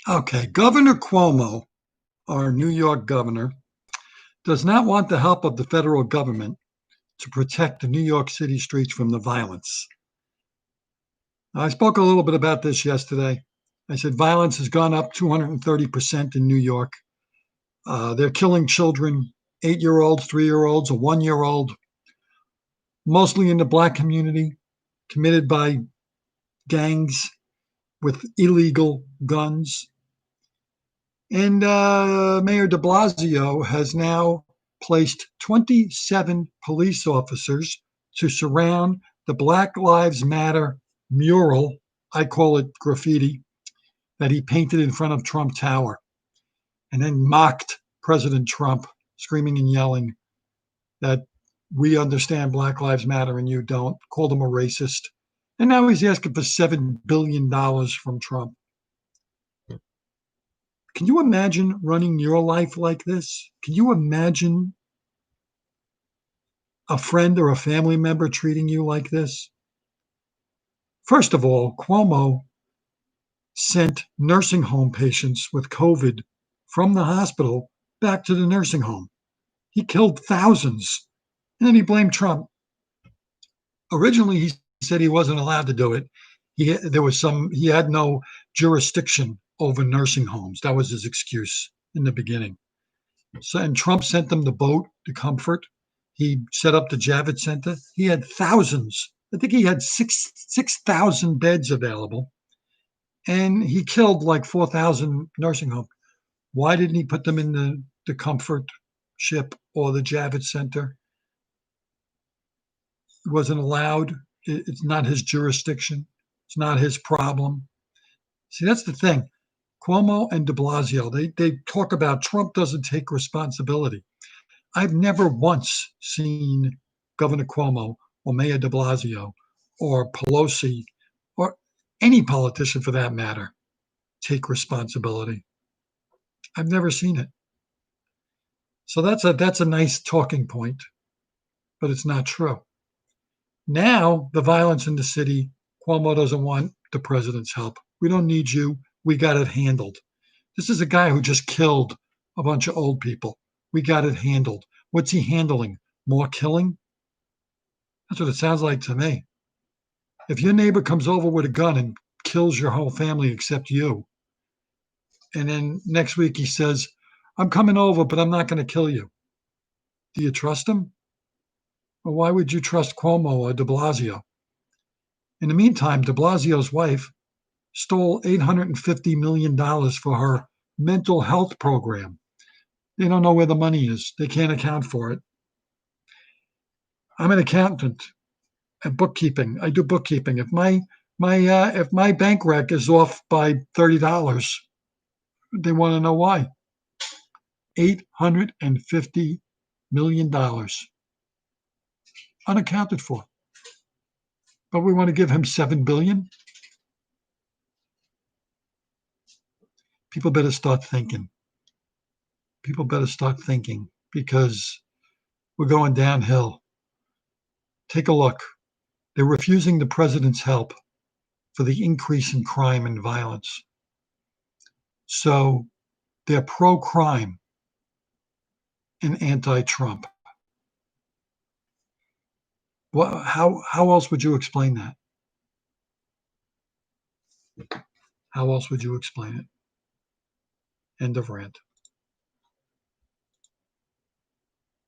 Okay, Governor Cuomo, our New York governor, does not want the help of the federal government to protect the New York City streets from the violence. I spoke a little bit about this yesterday. I said violence has gone up 230% in New York. They're killing children, 8-year-olds, 3-year-olds, a 1-year-old, mostly in the black community, committed by gangs with illegal guns. And Mayor de Blasio has now placed 27 police officers to surround the Black Lives Matter mural, I call it graffiti, that he painted in front of Trump Tower and then mocked President Trump, screaming and yelling that we understand Black Lives Matter and you don't, called him a racist. And now he's asking for $7 billion from Trump. Can you imagine running your life like this? Can you imagine a friend or a family member treating you like this? First of all, Cuomo sent nursing home patients with COVID from the hospital back to the nursing home. He killed thousands, and then he blamed Trump. Originally, he said he wasn't allowed to do it. He had no jurisdiction over nursing homes. That was his excuse in the beginning. So, and Trump sent them the boat, the Comfort. He set up the Javits Center. He had thousands. I think he had 6,000 beds available, and he killed like 4,000 nursing homes. Why didn't he put them in the Comfort ship or the Javits Center? It wasn't allowed. It's not his jurisdiction. It's not his problem. See, that's the thing. Cuomo and de Blasio, they talk about Trump doesn't take responsibility. I've never once seen Governor Cuomo or Mayor de Blasio or Pelosi or any politician for that matter take responsibility. I've never seen it. So that's a nice talking point, but it's not true. Now the violence in the city, Cuomo doesn't want the president's help. We don't need you. We got it handled. This is a guy who just killed a bunch of old people. We got it handled. What's he handling? More killing? That's what it sounds like to me. If your neighbor comes over with a gun and kills your whole family except you, and then next week he says, I'm coming over, but I'm not going to kill you. Do you trust him? Or why would you trust Cuomo or de Blasio? In the meantime, de Blasio's wife stole $850 million for her mental health program. They don't know where the money is. They can't account for it. I'm an accountant at bookkeeping. I do bookkeeping. If my bank rec is off by $30, they want to know why. $850 million unaccounted for. But we want to give him $7 billion. People better start thinking. People better start thinking because we're going downhill. Take a look. They're refusing the president's help for the increase in crime and violence. So they're pro-crime and anti-Trump. Well, how else would you explain that? How else would you explain it? End of rant.